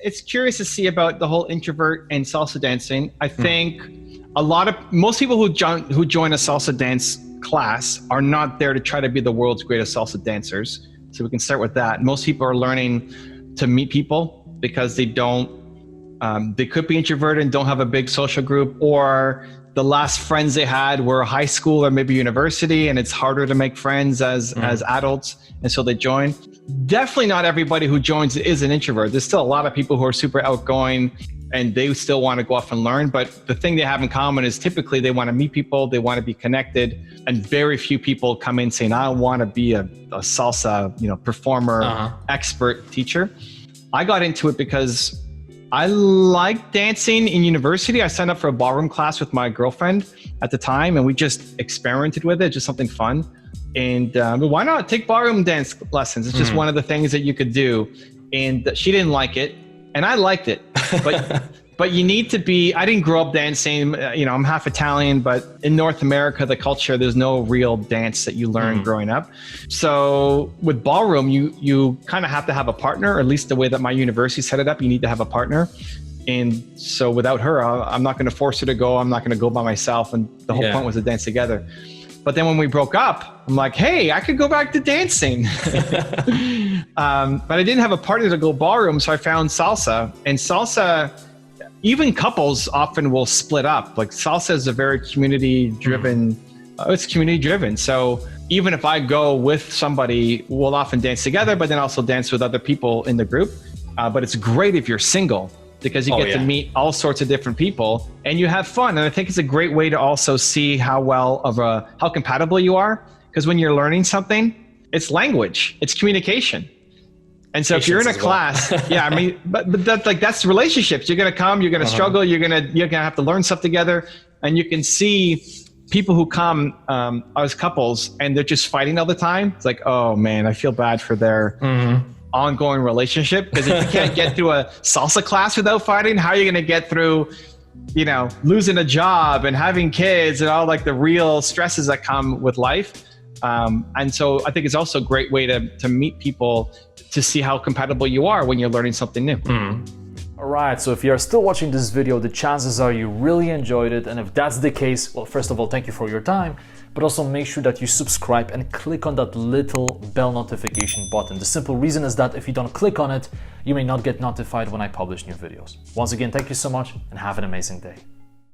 It's curious to see about the whole introvert and salsa dancing. I think most people who join a salsa dance class are not there to try to be the world's greatest salsa dancers. So we can start with that. Most people are learning to meet people because they could be introverted and don't have a big social group, or the last friends they had were high school or maybe university, and it's harder to make friends as adults, and so they join. Definitely not everybody who joins is an introvert. There's still a lot of people who are super outgoing and they still want to go off and learn, but the thing they have in common is typically they want to meet people, they want to be connected, and very few people come in saying, I want to be a salsa performer, expert, teacher. I got into it because I liked dancing in university. I signed up for a ballroom class with my girlfriend at the time, and we just experimented with it, just something fun. And why not take ballroom dance lessons? It's just one of the things that you could do. And she didn't like it, and I liked it. But you need to be, I didn't grow up dancing, I'm half Italian, but in North America, the culture, there's no real dance that you learn growing up. So with ballroom, you kind of have to have a partner, or at least the way that my university set it up, you need to have a partner. And so without her, I'm not going to force her to go. I'm not going to go by myself. And the whole point was to dance together. But then when we broke up, I'm like, hey, I could go back to dancing. But I didn't have a partner to go ballroom. So I found salsa, and salsa, even couples often will split up. Like salsa is a very community-driven, it's community-driven. So even if I go with somebody, we'll often dance together, but then also dance with other people in the group. But it's great if you're single, because you get to meet all sorts of different people and you have fun. And I think it's a great way to also see how compatible you are. Because when you're learning something, it's language, it's communication. And so if you're in a class, but that's relationships. You're going to come, you're going to struggle, you're going to have to learn stuff together. And you can see people who come as couples and they're just fighting all the time. It's like, oh man, I feel bad for their ongoing relationship. Because if you can't get through a salsa class without fighting, how are you going to get through, losing a job and having kids and all like the real stresses that come with life? And so I think it's also a great way to meet people, to see how compatible you are when you're learning something new. Alright, so if you're still watching this video, the chances are you really enjoyed it. And if that's the case, well, first of all, thank you for your time, but also make sure that you subscribe and click on that little bell notification button. The simple reason is that if you don't click on it, you may not get notified when I publish new videos. Once again, thank you so much and have an amazing day.